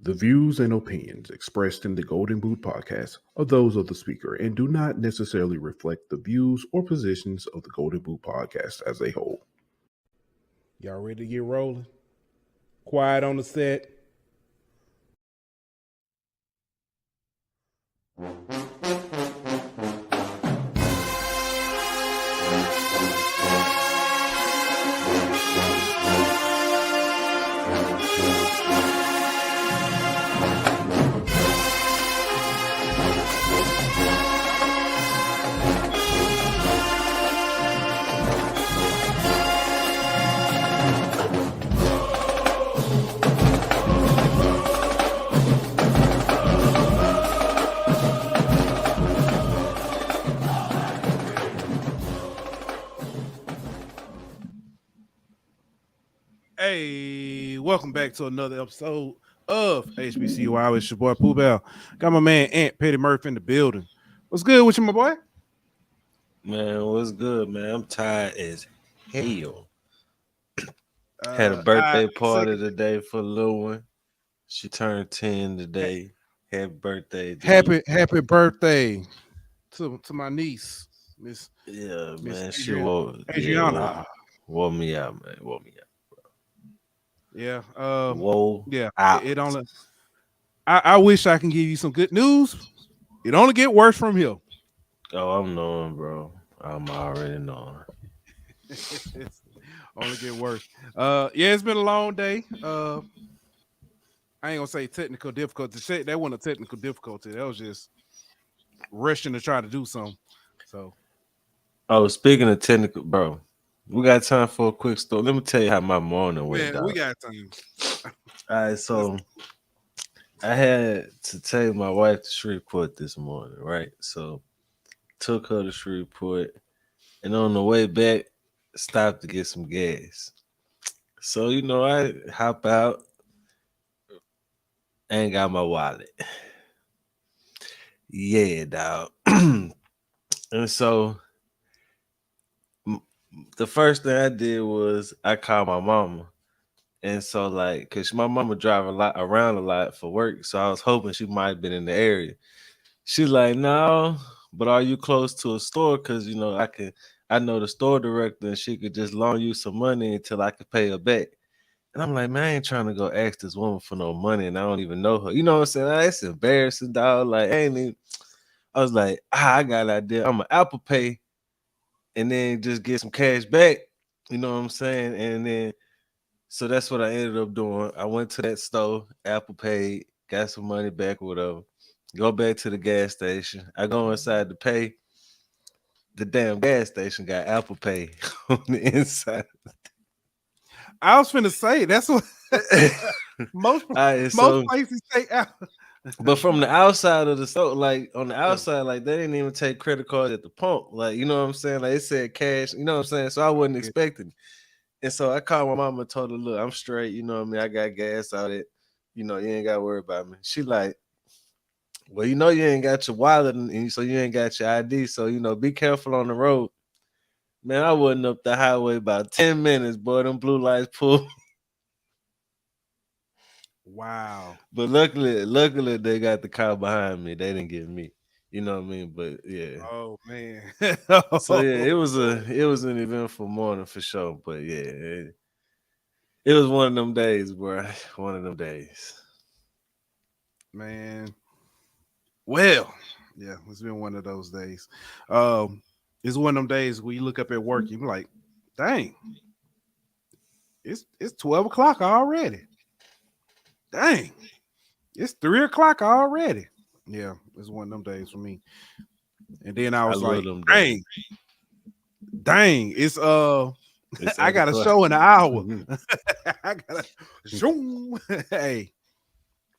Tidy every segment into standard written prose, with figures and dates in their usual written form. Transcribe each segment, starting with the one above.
The views and opinions expressed in the Golden Boot podcast are those of the speaker and do not necessarily reflect the views or positions of the Golden Boot podcast as a whole. Y'all ready to get rolling? Quiet on the set. Hey, welcome back to another episode of HBCU. It's your boy Pooh Bell. Got my man Ant Petty Murphy in the building. What's good with you, my boy? Man, what's good, man? I'm tired as hell. Had a birthday party today for the little one. She turned 10 today. Happy birthday. Happy birthday to my niece, Miss. Yeah, Miss man. She Adriana. Wore me out, man. Wore me out. Yeah. Whoa. Yeah. Out. It only. I wish I can give you some good news. It only get worse from here. Oh, I'm knowing, bro. I'm already knowing. It's only get worse. Yeah, it's been a long day. I ain't gonna say technical difficulty. That wasn't a technical difficulty. That was just rushing to try to do something. So. Oh, speaking of technical, bro. We got time for a quick story. Let me tell you how my morning went. Yeah, we got time. All right, so I had to take my wife to Shreveport this morning, right? So took her to Shreveport, and on the way back, stopped to get some gas. So, I hop out, ain't got my wallet. Yeah, dog. And so the first thing I did was I called my mama. And so, because my mama drive around a lot for work, so I was hoping she might have been in the area. She's like, no, but are you close to a store? Because, I know the store director, and she could just loan you some money until I could pay her back. And I'm like, man, I ain't trying to go ask this woman for no money, and I don't even know her. You know what I'm saying? That's embarrassing, dog. Like, I was like, I got an idea. I'm going to Apple Pay and then just get some cash back. You know what I'm saying? And then, so that's what I ended up doing. I went to that store, Apple Pay, got some money back or whatever. Go back to the gas station. I go inside to pay. The damn gas station got Apple Pay on the inside. I was finna say that's what most places take Apple. But from the outside of the store, like on the outside, like they didn't even take credit cards at the pump. Like, you know what I'm saying? Like it said cash, you know what I'm saying? So I wasn't expecting it. And so I called my mama and told her, look, I'm straight, you know what I mean? I got gas out it. You ain't got to worry about me. She like, well, you ain't got your wallet, and so you ain't got your ID. So, be careful on the road. Man, I wasn't up the highway about 10 minutes, boy. Them blue lights pulled. Wow. But luckily, they got the car behind me. They didn't get me. You know what I mean? But yeah. Oh man. So yeah, it was an eventful morning for sure. But yeah, it was one of them days, bro. One of them days. Man. Well, yeah, it's been one of those days. It's one of them days where you look up at work, you're like, dang, it's 12 o'clock already. Dang, it's 3 o'clock already. Yeah, it's one of them days for me. And then I was like, dang, it's I got a show in an hour. I got zoom. Hey,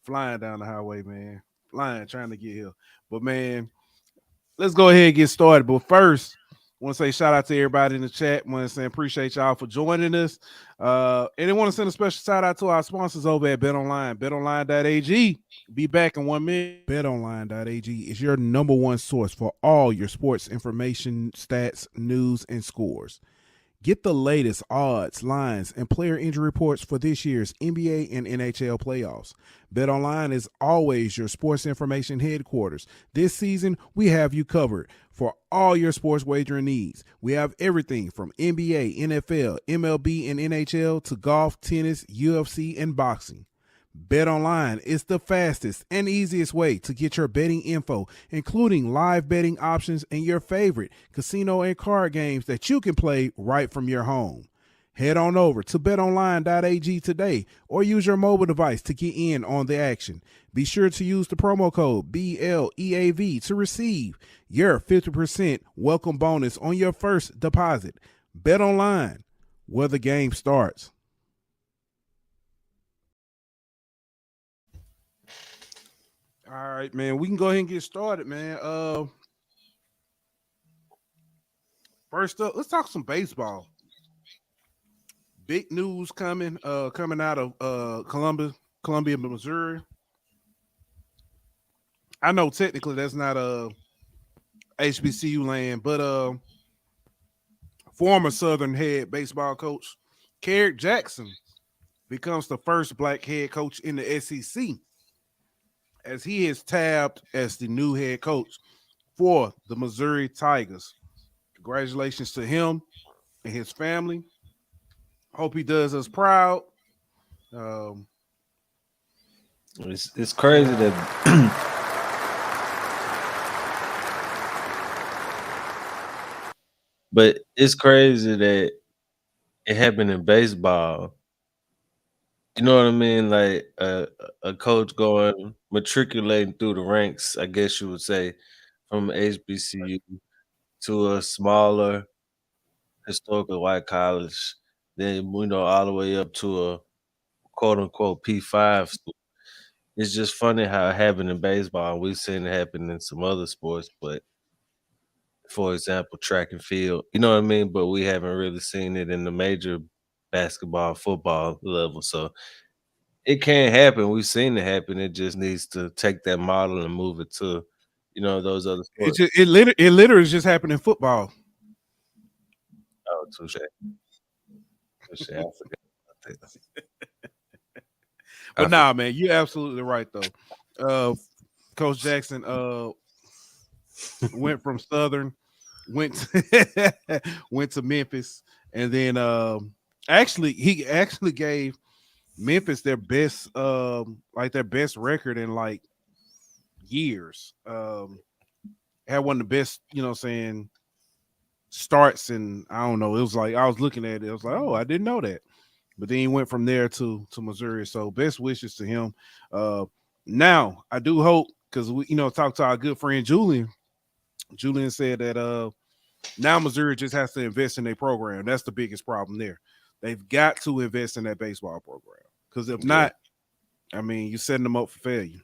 flying down the highway, man. Trying to get here. But man, let's go ahead and get started. But first, I want to say shout out to everybody in the chat. I want to say appreciate y'all for joining us. And I want to send a special shout out to our sponsors over at BetOnline. BetOnline.ag. Be back in 1 minute. BetOnline.ag is your number one source for all your sports information, stats, news, and scores. Get the latest odds, lines, and player injury reports for this year's NBA and NHL playoffs. BetOnline is always your sports information headquarters. This season, we have you covered for all your sports wagering needs. We have everything from NBA, NFL, MLB, and NHL to golf, tennis, UFC, and boxing. BetOnline is the fastest and easiest way to get your betting info, including live betting options and your favorite casino and card games that you can play right from your home. Head on over to betonline.ag today or use your mobile device to get in on the action. Be sure to use the promo code BLEAV to receive your 50% welcome bonus on your first deposit. BetOnline, where the game starts. All right, man. We can go ahead and get started, man. First up, let's talk some baseball. Big news coming out of Columbia, Missouri. I know technically that's not HBCU land, but former Southern head baseball coach Carrick Jackson becomes the first black head coach in the SEC, as he is tabbed as the new head coach for the Missouri Tigers. Congratulations to him and his family. Hope he does us proud. It's crazy that but it's crazy that it happened in baseball. You know what I mean? Like a coach going matriculating through the ranks, I guess you would say, from HBCU to a smaller historical white college, then all the way up to a quote unquote P5 school. It's just funny how it happened in baseball. We've seen it happen in some other sports, but for example, track and field, you know what I mean? But we haven't really seen it in the major basketball, football level. So it can happen. We've seen it happen. It just needs to take that model and move it to, those other sports. It literally just happened in football. Oh, touche. I forgot about that. But nah, man, you're absolutely right though. Coach Jackson went from Southern, went to Memphis, and then he actually gave Memphis their best record in like years. Had one of the best, starts, and I don't know. It was like I was looking at it. I was like, oh, I didn't know that. But then he went from there to Missouri. So best wishes to him. Now I do hope, because we talked to our good friend Julian. Julian said that now Missouri just has to invest in their program. That's the biggest problem there. They've got to invest in that baseball program, because if not, I mean, you're setting them up for failure.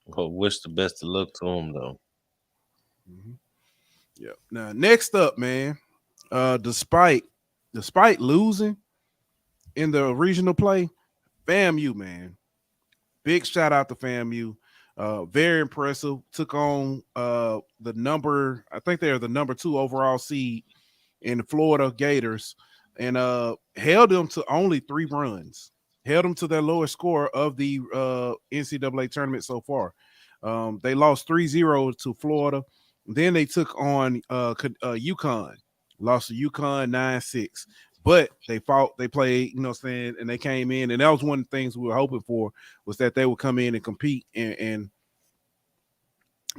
Well, wish the best of luck to them though. Mm-hmm. Yeah. Now next up, man, despite losing in the regional play, FAMU, man, big shout out to FAMU. Very impressive. Took on I think they're the number 2 overall seed in the Florida Gators, and held them to only 3 runs. Held them to their lowest score of the NCAA tournament so far. They lost 3-0 to Florida. Then they took on UConn. Lost to UConn 9-6. But they played, and they came in, and that was one of the things we were hoping for, was that they would come in and compete and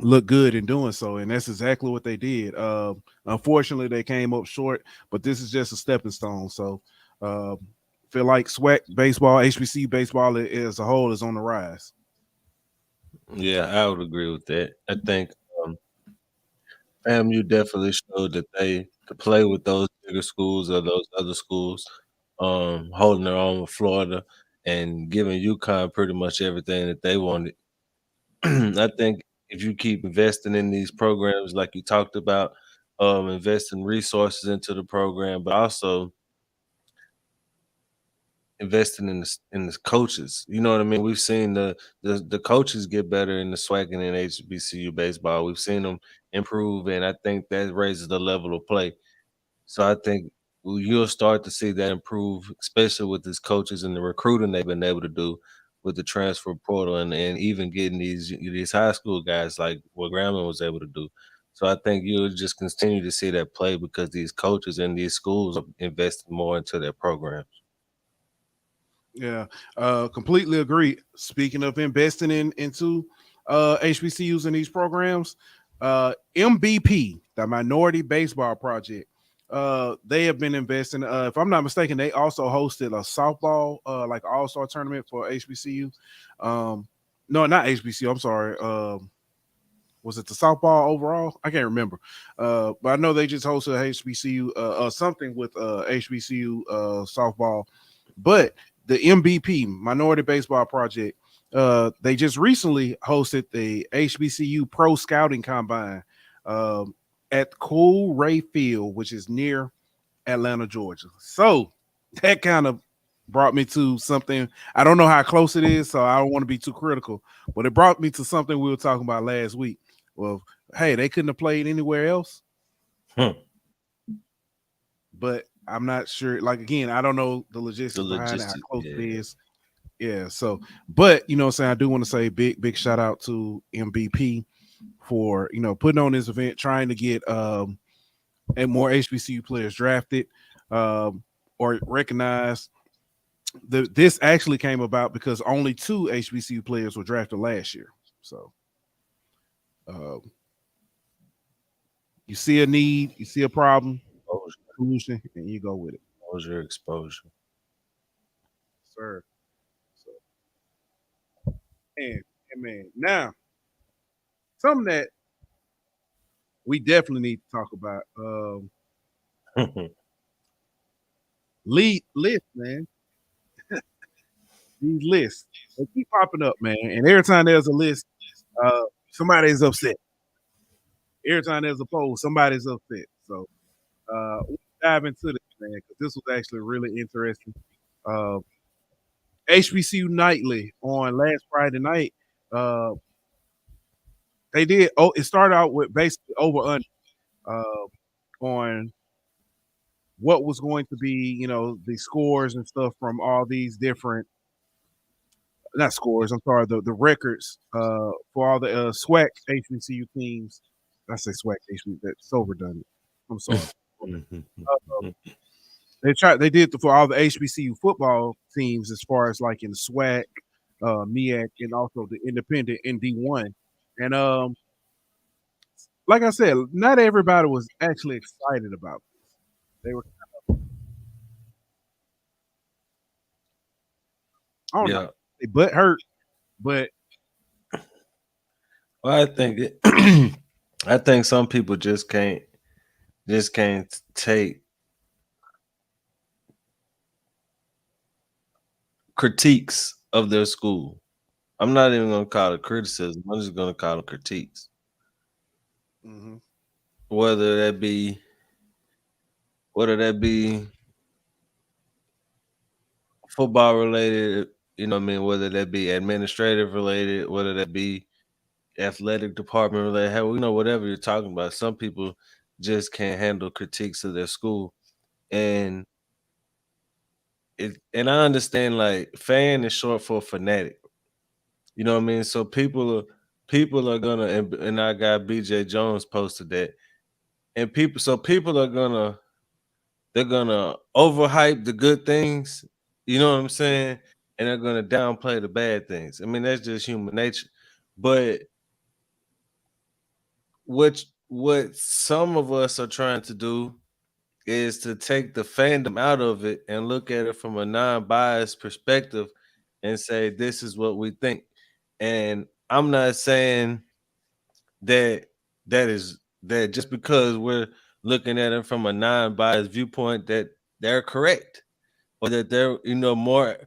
look good in doing so, and that's exactly what they did. Unfortunately, they came up short, but this is just a stepping stone. So feel like SWAC baseball, HBCU baseball as a whole is on the rise. Yeah, I would agree with that. I think FAMU definitely showed that they could play with those bigger schools or those other schools, holding their own with Florida and giving UConn pretty much everything that they wanted. I think if you keep investing in these programs like you talked about, investing resources into the program, but also investing in the coaches. You know what I mean? We've seen the coaches get better in the SWAC and in HBCU baseball. We've seen them improve, and I think that raises the level of play. So I think you'll start to see that improve, especially with these coaches and the recruiting they've been able to do with the transfer portal and even getting these high school guys like what Grambling was able to do. So I think you'll just continue to see that play because these coaches and these schools are investing more into their programs. Yeah, completely agree. Speaking of investing into HBCUs in these programs, MBP, the Minority Baseball Project, they have been investing. If I'm not mistaken, they also hosted a softball, like all-star tournament for HBCU. No, not HBCU. I'm sorry. Was it the softball overall? I can't remember. But I know they just hosted a HBCU, something with HBCU softball. But the MVP, Minority Baseball Project, they just recently hosted the HBCU Pro Scouting Combine at Cool Ray Field, which is near Atlanta, Georgia. So that kind of brought me to something. I don't know how close it is, so I don't want to be too critical, but it brought me to something we were talking about last week. Well, hey, they couldn't have played anywhere else. But I'm not sure. Like, again, I don't know the logistics behind it, how close it is. Yeah. So, but you know what I'm saying? I do want to say big shout out to MVP for, you know, putting on this event, trying to get and more HBCU players drafted or recognized. This actually came about because only 2 HBCU players were drafted last year. So you see a need, you see a problem, solution, and you go with it. Exposure. Sir. So, man. Now, something that we definitely need to talk about. Lead list, man. These lists, they keep popping up, man. And every time there's a list, somebody's upset. Every time there's a poll, somebody's upset. So we'll dive into this, man, because this was actually really interesting. HBCU Nightly on last Friday night. They did. Oh, it started out with basically over under on what was going to be, you know, the scores and stuff from all these different, not scores. I'm sorry, the records for all the SWAC HBCU teams. I say SWAC HBCU. That's so redundant. I'm sorry. They did for all the HBCU football teams as far as like in SWAC, MEAC, and also the independent in D1. And like I said, not everybody was actually excited about this. They were I don't know, they butt hurt, but well, I think some people just can't take critiques of their school. I'm not even gonna call it criticism. I'm just gonna call it critiques. mm-hmm. Whether that be football related, you know what I mean, whether that be administrative related, whether that be athletic department related, hell, you know, whatever you're talking about. Some people just can't handle critiques of their school. And I understand, like, fan is short for fanatic. You know what I mean? So people are gonna, and I got BJ Jones posted that, and people are they're gonna overhype the good things. You know what I'm saying? And they're gonna downplay the bad things. I mean, that's just human nature. But what some of us are trying to do is to take the fandom out of it and look at it from a non-biased perspective and say this is what we think. And I'm not saying that that just because we're looking at it from a non-biased viewpoint that they're correct or that they're, you know, more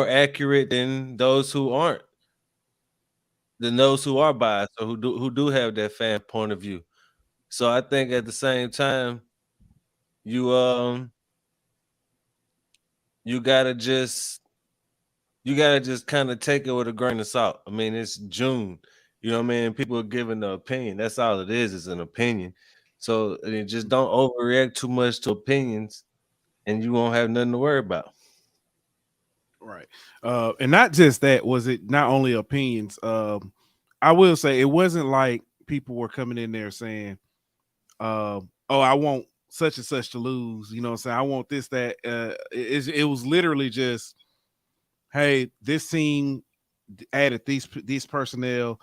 accurate than those who aren't, than those who are biased or who do have that fan point of view. So I think at the same time, you you gotta just kind of take it with a grain of salt. I mean, it's June. You know what I mean? People are giving the opinion. That's all it is an opinion. So just don't overreact too much to opinions, and you won't have nothing to worry about. Right. And not just that, was it not only opinions? I will say it wasn't like people were coming in there saying, oh, I want such and such to lose. You know what I'm saying? I want this, that. It was literally just, hey, this team added these personnel.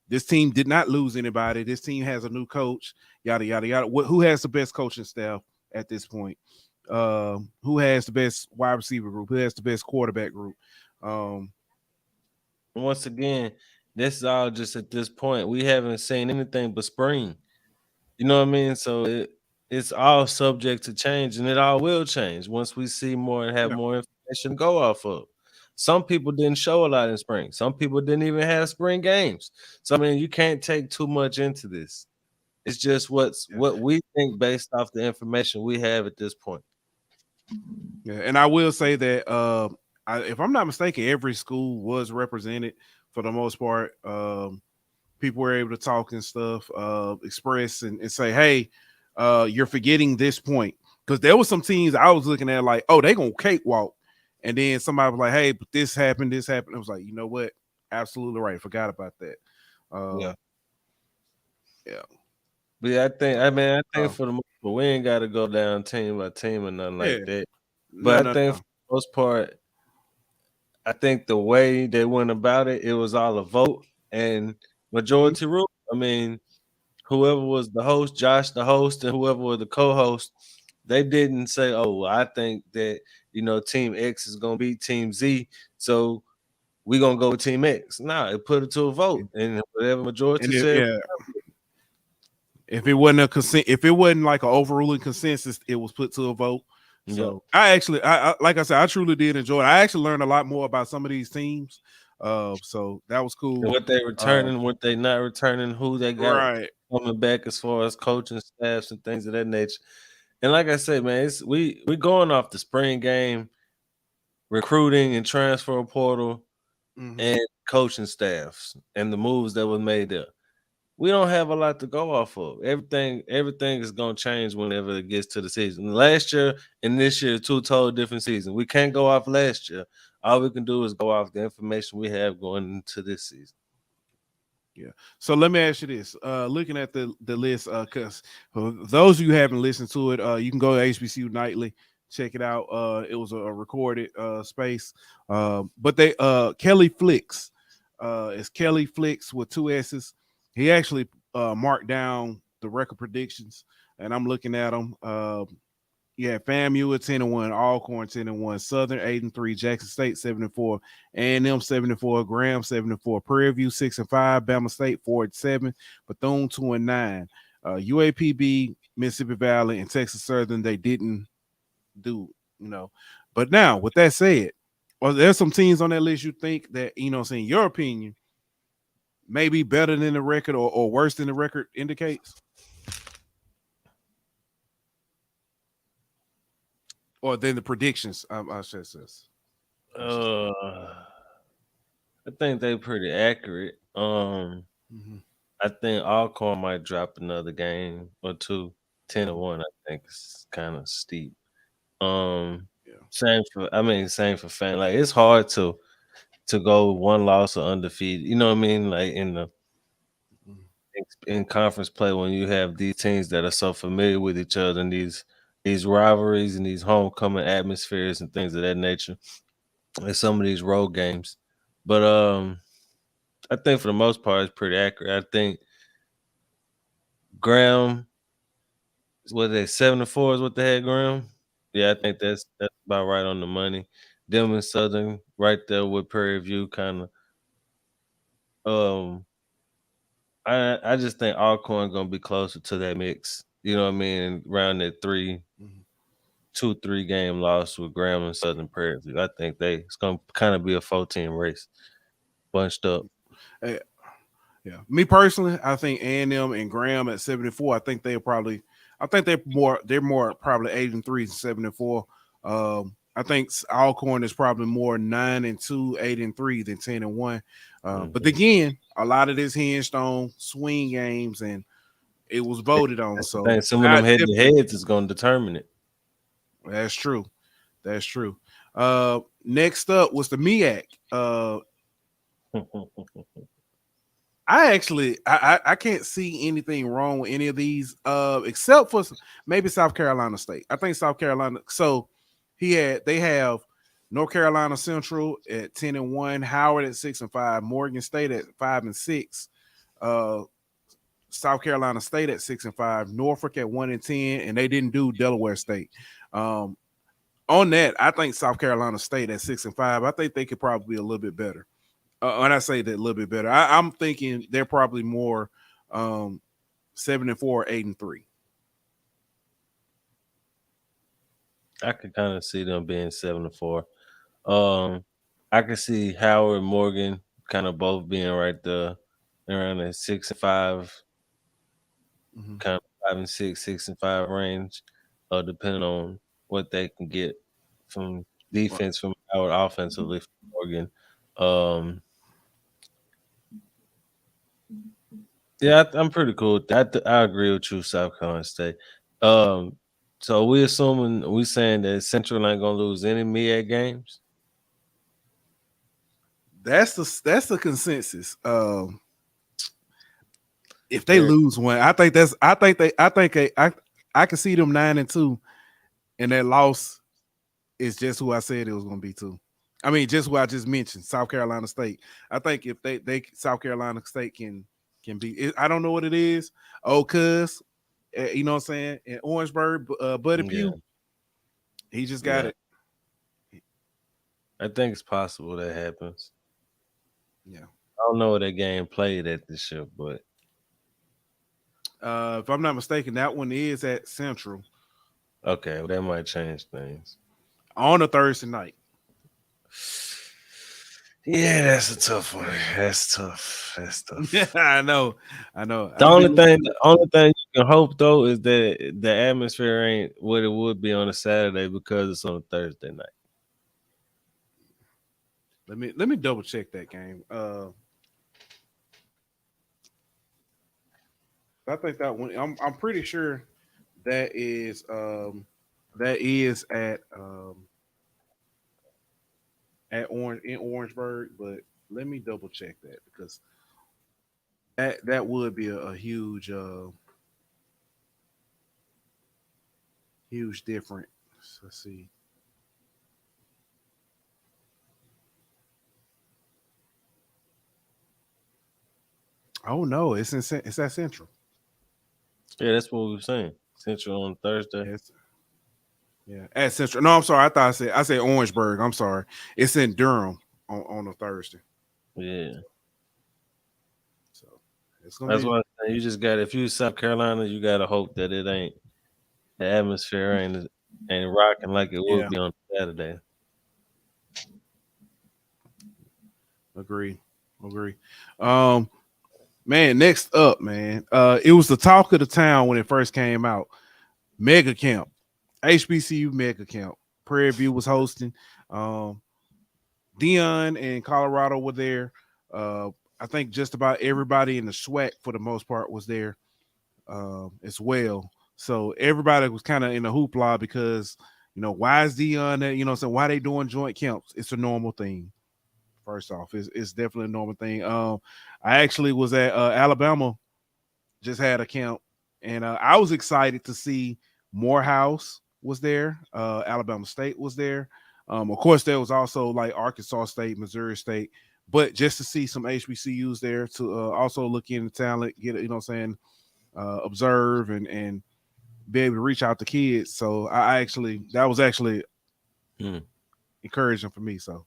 This team did not lose anybody. This team has a new coach. Yada yada yada. Who has the best coaching staff at this point? Who has the best wide receiver group? Who has the best quarterback group? Once again, this is all just at this point. We haven't seen anything but spring. You know what I mean? So it's all subject to change, and it all will change once we see more and have more information to go off of. Some people didn't show a lot in spring. Some people didn't even have spring games. So I mean, you can't take too much into this. It's just what we think based off the information we have at this point. Yeah, and I will say that if I'm not mistaken, every school was represented for the most part. People were able to talk and stuff, express and say, hey, you're forgetting this point. Because there was some teams I was looking at like, oh, they gonna cakewalk. And then somebody was like, hey, but this happened. I was like, you know what? Absolutely right. Forgot about that. Yeah. Yeah. But yeah, I think for the most part, we ain't got to go down team by team or nothing like that. But I think for the most part, I think the way they went about it, it was all a vote and majority rule. I mean, whoever was the host, Josh the host, and whoever was the co-host, they didn't say, oh, I think that, Team X is going to beat Team Z, so we're going to go with Team X. Nah, it put it to a vote, and whatever majority said. Yeah. If it wasn't like an overruling consensus, it was put to a vote. So I like I said, I truly did enjoy it. I actually learned a lot more about some of these teams. So that was cool. And what they returning, what they not returning, who they got coming back as far as coaching staffs and things of that nature. And like I said, man, we going off the spring game, recruiting and transfer portal, and coaching staffs and the moves that were made there. We don't have a lot to go off of. Everything is gonna change whenever it gets to the season. Last year and this year, two totally different seasons. We can't go off last year. All we can do is go off the information we have going into this season. Yeah. So let me ask you this. Looking at the list, because those of you who haven't listened to it, you can go to HBCU Nightly, check it out. It was a recorded space. But they Kelly Flicks. It's Kelly Flicks with 2 S's. He actually marked down the record predictions, and I'm looking at them. FAMU at 10-1, Alcorn 10-1, Southern 8-3, Jackson State 7-4, A&M 7-4, Graham 7-4, Prairie View 6-5, Bama State 4-7, Bethune 2-9, UAPB, Mississippi Valley, and Texas Southern. They didn't do, But now, with that said, there's some teams on that list you think that, in your opinion, may be better than the record or worse than the record indicates? Or than the predictions, I should say. I think they're pretty accurate. I think Alcorn might drop another game or two. 10-1, I think is kind of steep. Same for fan. Like, it's hard to go one loss or undefeated. You know what I mean? Like in conference play, when you have these teams that are so familiar with each other and these rivalries and these homecoming atmospheres and things of that nature, and some of these road games. But I think for the most part it's pretty accurate. I think Graham, what they 7-4 is what they had, Graham. Yeah, I think that's about right on the money. Them and Southern right there with Prairie View kind of. I just think Alcorn gonna be closer to that mix. You know what I mean? Around that 3 game loss with Graham and Southern Prairie View. I think it's gonna kind of be a 4-team race, bunched up. Yeah, me personally, I think A&M and Graham at 7-4. I think they're probably probably 8-3, 7-4. I think Alcorn is probably more 9-2, 8-3 than 10-1. But again, a lot of this hinged on swing games and It was voted on. That's So the thing. Some of them head-to-heads is going to determine it. That's true. That's true. Next up was the MEAC. I can't see anything wrong with any of these, except for maybe South Carolina State. I think South Carolina. So they have North Carolina Central at 10-1, Howard at 6-5, Morgan State at 5-6, South Carolina State at 6-5, Norfolk at 1-10, and they didn't do Delaware State. On that, I think South Carolina State at 6-5. I think they could probably be a little bit better. When I say that a little bit better, I'm thinking they're probably more 7-4, 8-3. I could kind of see them being 7-4. I could see Howard and Morgan kind of both being right there around the 6-5, kind of 5-6, 6-5 range, depending on what they can get from defense from Howard, offensively from Morgan. Yeah, I'm pretty cool. I agree with you, South Carolina State. So we saying that Central ain't gonna lose any MEAC games. That's the consensus. If they lose one, I can see them 9-2, and that loss is just who I said it was going to be too. I mean, just who I just mentioned, South Carolina State. I think if they South Carolina State can be, I don't know what it is. Oh, cuz you know what I'm saying? In Orangeburg, Buddy Pugh, he just got it. I think it's possible that happens. Yeah, I don't know what that game played at this year, but if I'm not mistaken, that one is at Central. Okay, well, that might change things on a Thursday night. Yeah, that's a tough one. That's tough. Yeah, I know. The only thing you can hope though is that the atmosphere ain't what it would be on a Saturday because it's on a Thursday night. Let me double check that game. I think that one. I'm pretty sure that is at Orangeburg, but let me double check that because that would be a huge huge difference. Let's see. Oh no, it's at Central. Yeah, that's what we were saying. Central on Thursday. Yeah, at Central. No, I'm sorry. I said Orangeburg. I'm sorry. It's in Durham on a Thursday. Yeah. So it's gonna. That's why you just got. If you South Carolina, you gotta hope that it ain't the atmosphere ain't rocking like it would be on Saturday. Agree. Man, next up, man. It was the talk of the town when it first came out. Mega Camp. HBCU Mega Camp. Prairie View was hosting. Dion and Colorado were there. I think just about everybody in the SWAC for the most part was there as well. So everybody was kind of in a hoopla because, why is Dion there? So why they doing joint camps? It's a normal thing. First off, it's definitely a normal thing. I actually was at Alabama, just had a camp, and I was excited to see Morehouse was there. Alabama State was there. Of course, there was also like Arkansas State, Missouri State, but just to see some HBCUs there to also look into talent, get observe and be able to reach out to kids. So that was actually encouraging for me. So.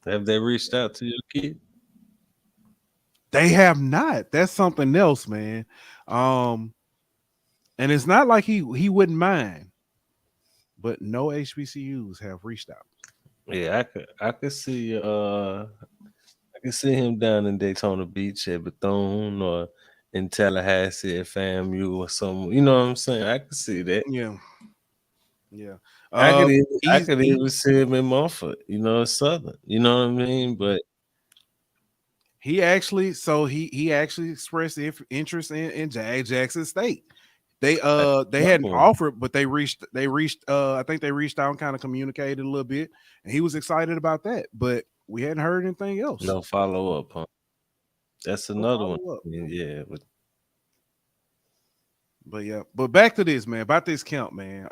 Have they reached out to your kid? They have not. That's something else, man. And it's not like he wouldn't mind, but no HBCUs have reached out. Yeah, I could see him down in Daytona Beach at Bethune or in Tallahassee at FAMU or something. You know what I'm saying? I could see that. Yeah. I could even see him in Montfort, Southern. You know what I mean? But He actually expressed interest in Jackson State. They hadn't offered, but they reached I think they reached out and kind of communicated a little bit, and he was excited about that. But we hadn't heard anything else. No follow up, huh? That's another one. Yeah, but back to this, man. About this camp, man.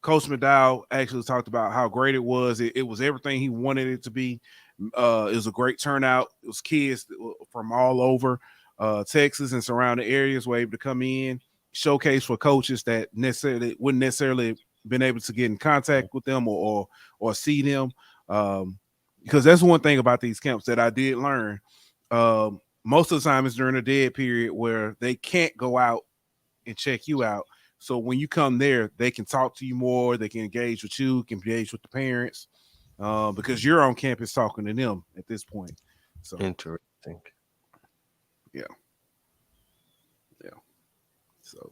Coach McDowell actually talked about how great it was. It was everything he wanted it to be. It was a great turnout. It was kids from all over Texas and surrounding areas were able to come in, showcase for coaches that wouldn't necessarily been able to get in contact with them or see them. Because that's one thing about these camps that I did learn. Most of the time it's during a dead period where they can't go out and check you out. So when you come there, they can talk to you more. They can engage with you, can engage with the parents, because you're on campus talking to them at this point. So interesting. Yeah. So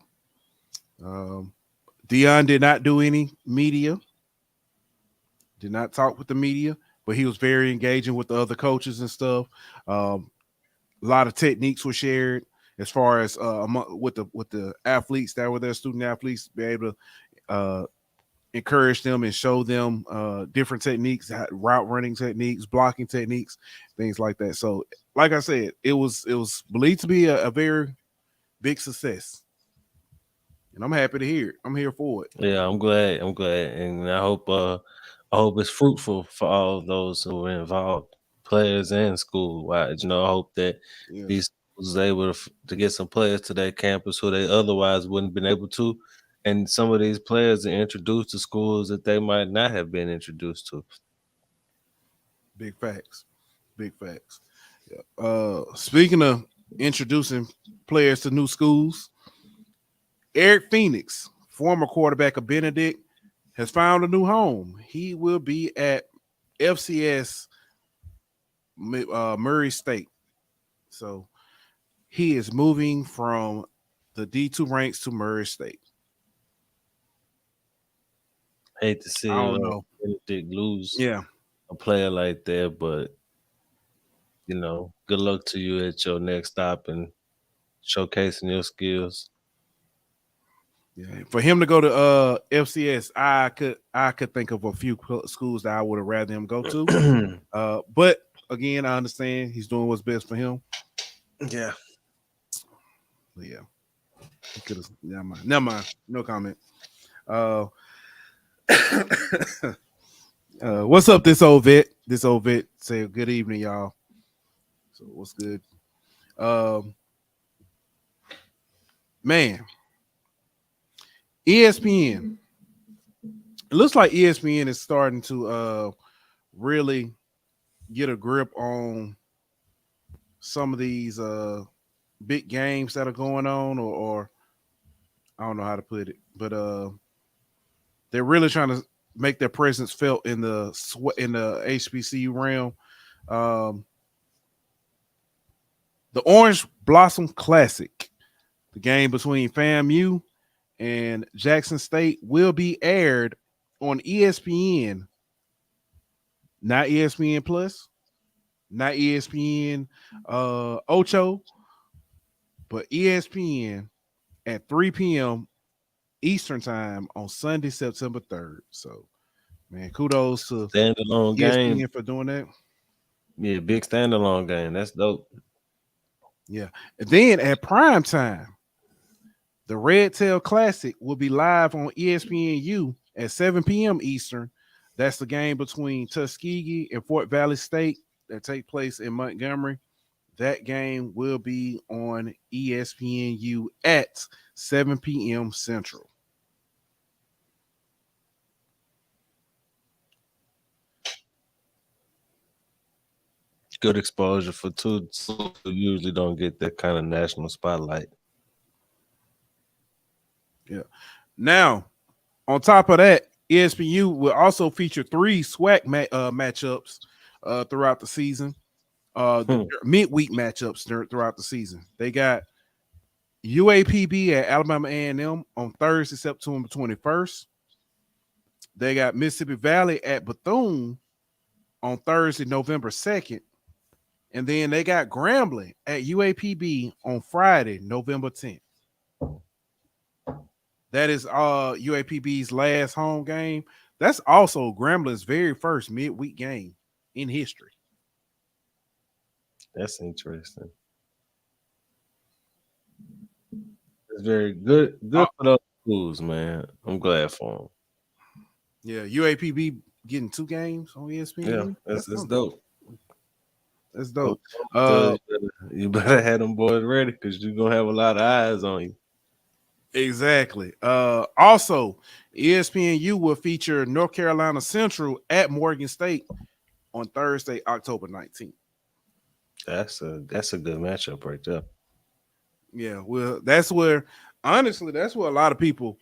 Deion did not do any media, did not talk with the media, but he was very engaging with the other coaches and stuff. A lot of techniques were shared as far as with the athletes that were there, student athletes, be able to encourage them and show them different techniques, route running techniques, blocking techniques, things like that. So, like I said, it was believed to be a very big success, and I'm happy to hear it. I'm here for it. Yeah, I'm glad, and I hope it's fruitful for all those who are involved, players and school wise. I hope that these schools are able to get some players to their campus who they otherwise wouldn't have been able to, and some of these players are introduced to schools that they might not have been introduced to. Big facts. Yeah. Speaking of introducing players to new schools, Eric Phoenix, former quarterback of Benedict, has found a new home. He will be at FCS Murray State. So he is moving from the D2 ranks to Murray State. Hate to see Benedict lose a player like that, but good luck to you at your next stop and showcasing your skills. Yeah, for him to go to FCS, I could think of a few schools that I would have rather him go to. But again, I understand he's doing what's best for him. Yeah. But yeah. He could have never mind. No comment. What's up, this old vet? This old vet say good evening, y'all. So what's good? Man. ESPN. It looks like ESPN is starting to really get a grip on some of these big games that are going on, or I don't know how to put it, but they're really trying to make their presence felt in the HBCU realm. The Orange Blossom Classic, the game between FAMU and Jackson State, will be aired on ESPN, not ESPN Plus, not ESPN Ocho, but ESPN at 3 p.m. Eastern time on Sunday, September 3rd. So, man, kudos to standalone ESPN game for doing that. Yeah, big standalone game. That's dope. Yeah. And then at prime time, the Red Tail Classic will be live on ESPNU at 7 p.m. Eastern. That's the game between Tuskegee and Fort Valley State that take place in Montgomery. That game will be on ESPNU at 7 p.m. Central. Good exposure for two who usually don't get that kind of national spotlight. Yeah. Now, on top of that, ESPNU will also feature 3 SWAC matchups throughout the season. The midweek matchups throughout the season. They got UAPB at Alabama A&M on Thursday, September 21st. They got Mississippi Valley at Bethune on Thursday, November 2nd. And then they got Grambling at UAPB on Friday, November 10th. That is UAPB's last home game. That's also Grambling's very first midweek game in history. That's interesting. It's very good. Good for those schools, man. I'm glad for them. Yeah, UAPB getting 2 games on ESPN. Yeah, that's dope. That's dope. You better have them boys ready because you're gonna have a lot of eyes on you. Exactly. Also, ESPNU will feature North Carolina Central at Morgan State on Thursday, October 19th. That's a good matchup right there. Yeah, well, that's where honestly, that's where a lot of people,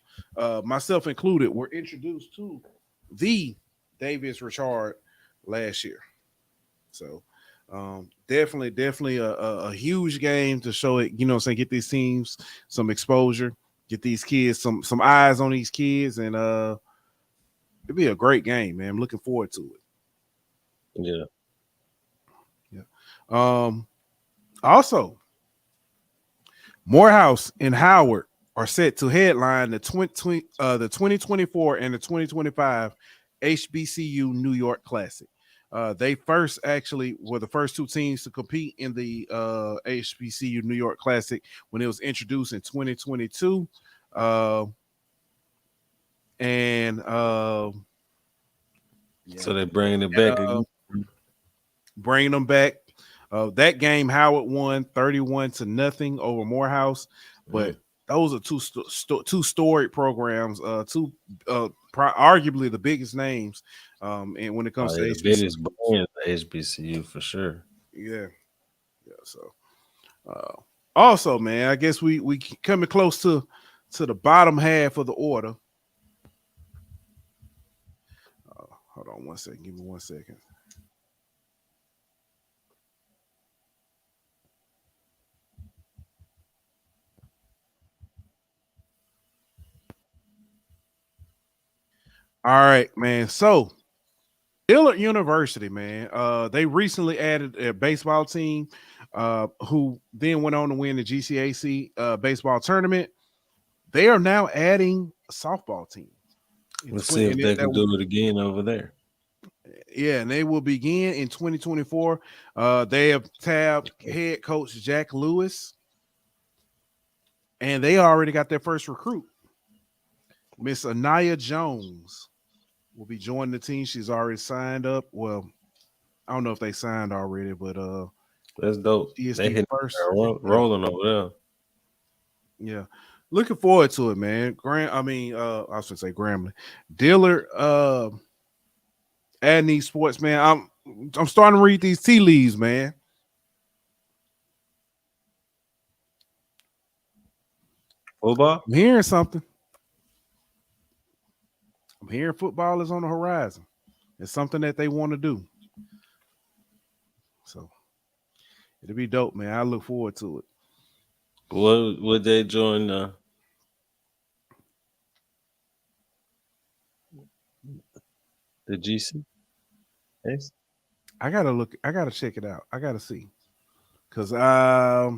myself included, were introduced to the Davis Richard last year. So definitely a huge game to show it, get these teams some exposure, get these kids some eyes on these kids, and it'll be a great game, man. I'm looking forward to it. Yeah. Also, Morehouse and Howard are set to headline the 2024 and the 2025 HBCU New York Classic. They first actually were the first 2 teams to compete in the HBCU New York Classic when it was introduced in 2022. So they're bringing it back again. Bringing them back. That game, Howard won 31-0 over Morehouse, but those are two storied programs, arguably the biggest names. And when it comes to HBCU, biggest brand, HBCU for sure. Yeah. So, also, man, I guess we coming close to the bottom half of the order. Hold on 1 second. Give me 1 second. All right, man. So Dillard University, man, they recently added a baseball team who then went on to win the GCAC baseball tournament. They are now adding a softball team. Let's see if they can do it again over there. Yeah, and they will begin in 2024. They have tabbed head coach Jack Lewis, and they already got their first recruit. Miss Anaya Jones will be joining the team. She's already signed up. Well, I don't know if they signed already, but that's dope. She is they the first rolling over there. Yeah, looking forward to it, man. I was gonna say Grambling, Dillard, adding these sports, man. I'm starting to read these tea leaves, man. Football? I'm hearing something. I'm hearing football is on the horizon. It's something that they want to do. So it'll be dope, man. I look forward to it. Would they join the GC? Yes. I gotta check it out. I gotta see. Cause I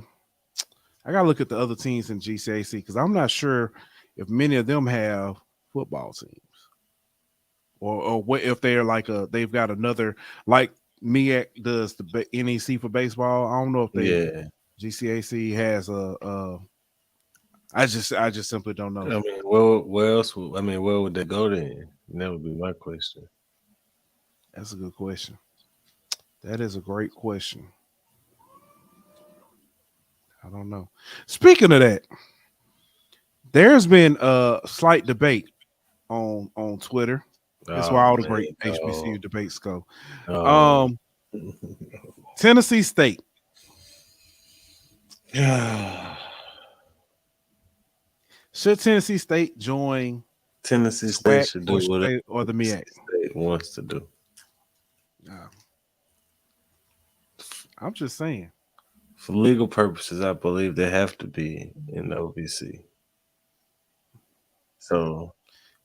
gotta look at the other teams in GCAC because I'm not sure if many of them have football teams. Or what if they're they've got another like MEAC does the NEC for baseball. I don't know if GCAC has I just simply don't know. I mean, where else? Where would they go then? That would be my question. That's a good question. That is a great question. I don't know. Speaking of that, there's been a slight debate on Twitter. That's why all the great HBCU debates go. Tennessee State. Should Tennessee State join? Tennessee State should do or the MEAC State wants to do. I'm just saying. For legal purposes, I believe they have to be in the OVC. So,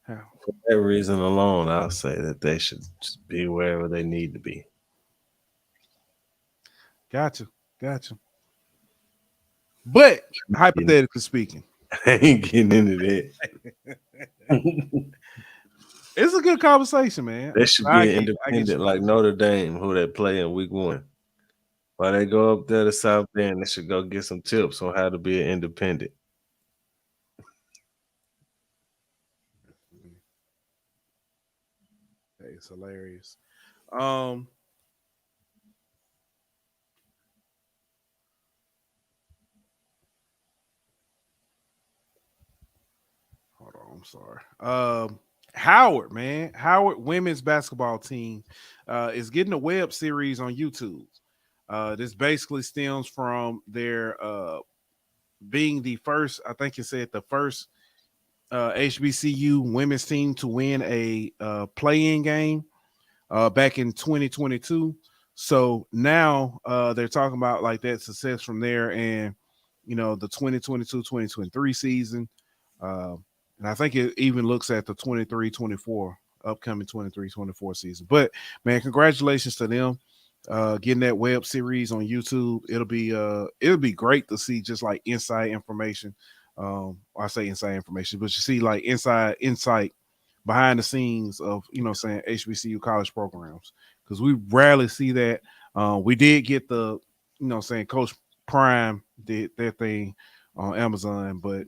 for that reason alone, I'll say that they should be wherever they need to be. Gotcha. But hypothetically speaking, I ain't getting into that. It's a good conversation, man. They should be independent like Notre Dame, who they play in week 1. While they go up there to South Bend, they should go get some tips on how to be an independent. It's hilarious. Hold on, I'm sorry. Howard, man. Howard women's basketball team is getting a web series on YouTube. This basically stems from their being the first, I think you said the first HBCU women's team to win a play-in game back in 2022. So now they're talking about like that success from there and, the 2022-2023 season. And I think it even looks at the 23-24 upcoming 23-24 season. But man, congratulations to them getting that web series on YouTube. It'll be great to see just like inside information. I say inside information, but you see like insight behind the scenes of saying HBCU college programs, because we rarely see that. We did get the saying Coach Prime did that thing on Amazon, but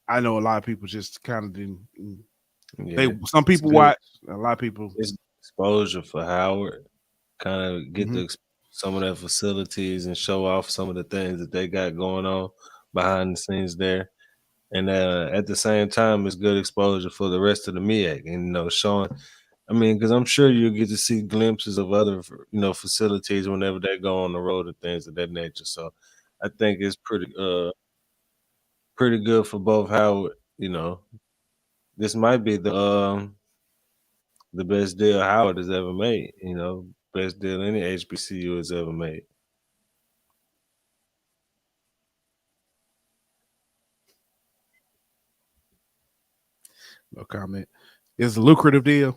I know a lot of people just kind of didn't. Some people watch, a lot of people. It's exposure for Howard, kind of get some of their facilities and show off some of the things that they got going on behind the scenes there. And at the same time, it's good exposure for the rest of the MEAC. And, showing, because I'm sure you'll get to see glimpses of other, facilities whenever they go on the road and things of that nature. So I think it's pretty good for both Howard. This might be the best deal Howard has ever made. Best deal any HBCU has ever made. No comment. It's a lucrative deal.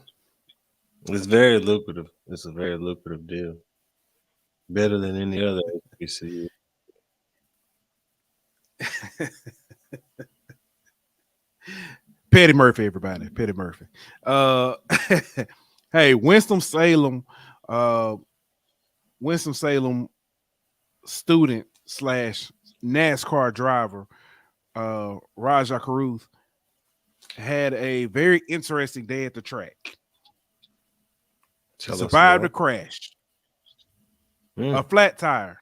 It's very lucrative. It's a very lucrative deal. Better than any other HBCU. Petty Murphy, everybody. Petty Murphy. Hey, Winston-Salem student / NASCAR driver, Rajah Caruth, had a very interesting day at the track. Survived a crash, a flat tire,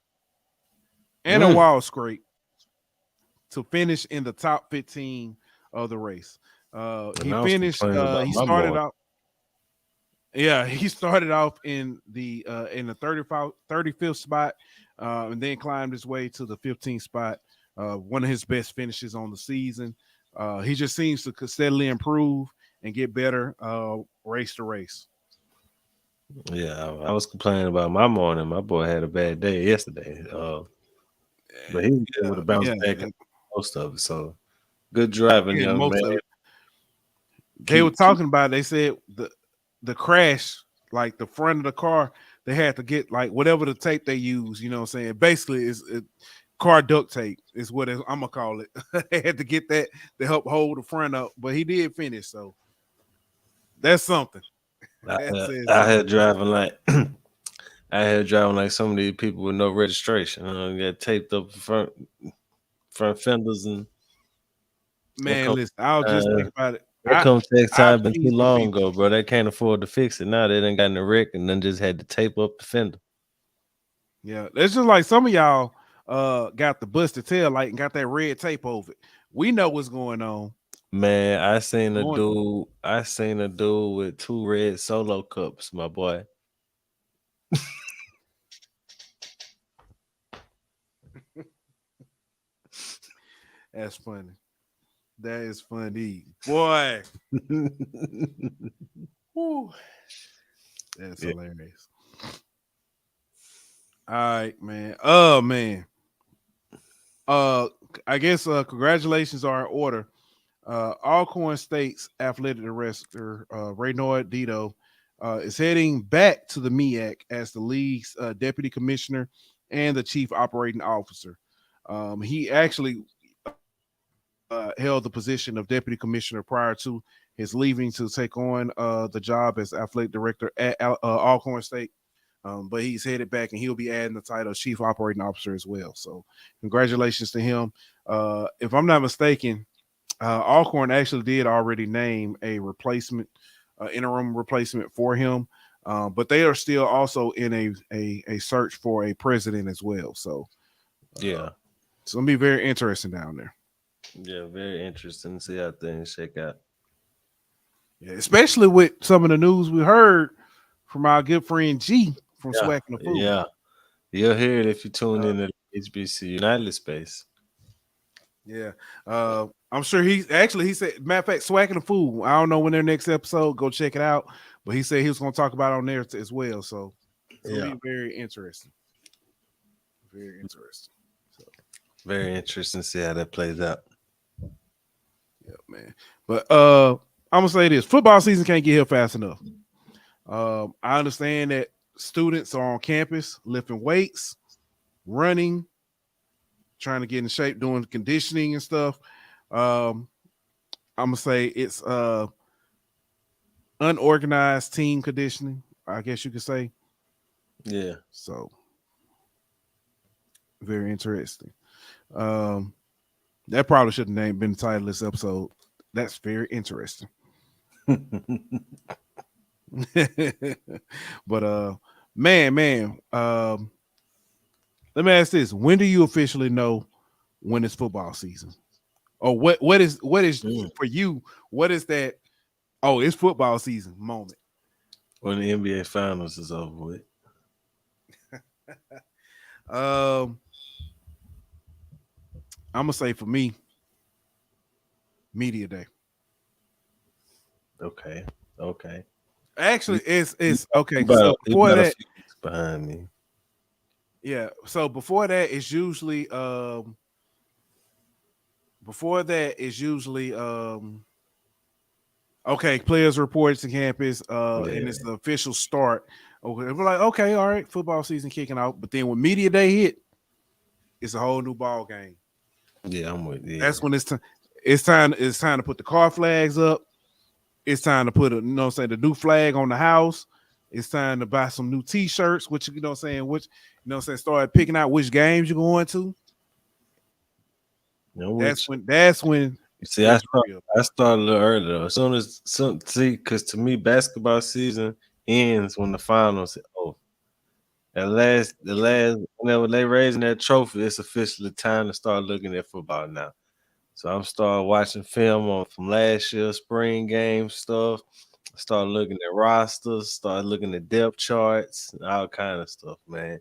and a wall scrape to finish in the top 15 of the race. He finished. He started off. Yeah, he started off in the 35th spot, and then climbed his way to the 15th spot. One of his best finishes on the season. He just seems to steadily improve and get better race to race. Yeah, I was complaining about my morning. My boy had a bad day yesterday, but he was able to bounce back most of it. So good driving, young man. They were talking about. They said the crash, like the front of the car, they had to get like whatever the tape they use. You know what I'm saying? Basically, it's car duct tape is what I'm gonna call it. They had to get that to help hold the front up, but he did finish. So that's something. I had driving like some of these people with no registration. Got taped up front fenders and. Man, listen, I'll just think about it. That come takes time, been too long ago, bro. They can't afford to fix it now. They done got in a wreck and then just had to tape up the fender. Yeah, it's just like some of y'all got the busted tail light and got that red tape over it. We know what's going on. Man, I seen a dude with 2 red Solo cups, my boy. That's funny. That is funny, boy. Woo. That's hilarious. All right, man. Man. I guess congratulations are in order. Alcorn State's athletic director, Raynoid Dito, is heading back to the MEAC as the league's deputy commissioner and the chief operating officer. He actually held the position of deputy commissioner prior to his leaving to take on the job as athletic director at Alcorn State. But he's headed back, and he'll be adding the title of chief operating officer as well. So congratulations to him. If I'm not mistaken, Alcorn actually did already name a replacement, interim replacement for him. But they are still also in a search for a president as well. So yeah, it's gonna be very interesting down there. Yeah, very interesting to see how things shake out. Yeah, especially with some of the news we heard from our good friend G from Swacking the Food. Yeah, you'll hear it if you tune in to the HBCU United space. Yeah, I'm sure he said, matter of fact, Swacking the Food. I don't know when their next episode, go check it out. But he said he was going to talk about it on there as well. So it's going to be very interesting. Very interesting. So very interesting to see how that plays out. Yeah, man. But I'm gonna say this: football season can't get here fast enough. I understand that students are on campus lifting weights, running, trying to get in shape, doing conditioning and stuff. I'm gonna say it's unorganized team conditioning, I guess you could say. Yeah. So very interesting. That probably shouldn't have been the title of this episode. That's very interesting. But man, let me ask this: when do you officially know when it's football season? Or what is for you? What is that? Oh, it's football season moment. When the NBA Finals is over with. I'm gonna say for me, media day. Okay. Actually, it's okay. So before that, behind me. Yeah. So before that, it's usually okay, players report to campus, and it's the official start. Okay, we're like, okay, all right, football season kicking out. But then when media day hit, it's a whole new ball game. Yeah, I'm with you. That's when it's time. It's time to put the car flags up. It's time to put the new flag on the house. It's time to buy some new T-shirts, which start picking out which games you're going to. That's when. See, I started a little earlier. As soon as because to me, basketball season ends when the finals. Whenever they raising that trophy, it's officially time to start looking at football now. So I'm starting watching film from last year's spring game stuff. Start looking at rosters, start looking at depth charts, all kind of stuff, man.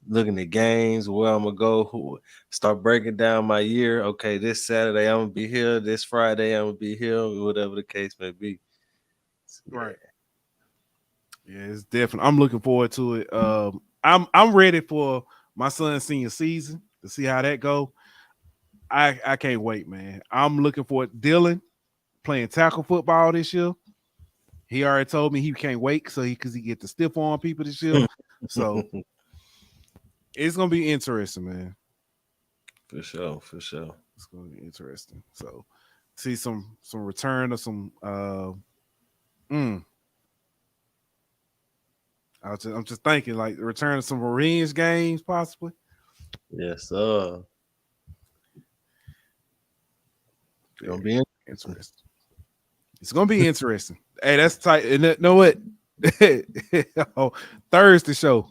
Looking at games, where I'm gonna go, start breaking down my year. Okay, this Saturday I'm gonna be here, this Friday I'm gonna be here, whatever the case may be. Right. Yeah, it's definitely. I'm looking forward to it. I'm ready for my son's senior season to see how that go. I can't wait, man. I'm looking for Dillard playing tackle football this year. He already told me he can't wait because he get to stiff arm people this year. So it's gonna be interesting, man. For sure. It's gonna be interesting. So see some return of some I'm just thinking like the return of some revenge games possibly. Yes, sir. It's gonna be interesting. It's gonna be interesting. Hey, that's tight. And you know what? Thursday show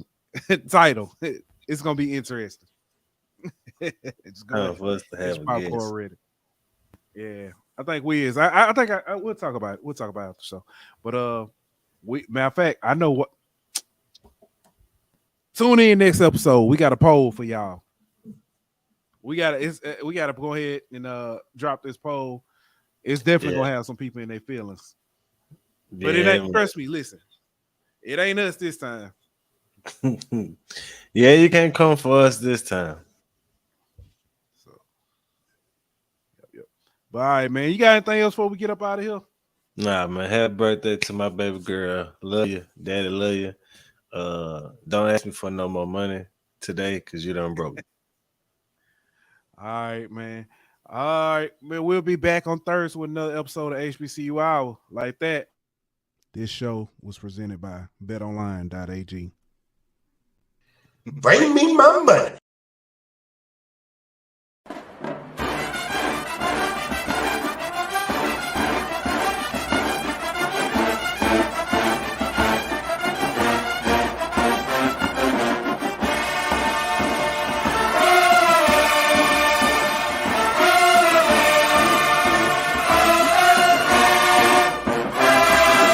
title. It's gonna be interesting. It's good. For us to have popcorn ready. Yeah, I think we is. I think we'll talk about it. We'll talk about it after the show. But matter of fact, I know what. Tune in next episode. We got a poll for y'all. We gotta go ahead and drop this poll. It's definitely gonna have some people in their feelings. But it ain't, trust me, listen. It ain't us this time. Yeah, you can't come for us this time. So yep. But all right, man. You got anything else before we get up out of here? Nah, man. Happy birthday to my baby girl. Love you. Daddy love you. Don't ask me for no more money today because you done broke. All right, man. All right, man. We'll be back on Thursday with another episode of HBCU Hour like that. This show was presented by betonline.ag. Bring me my money.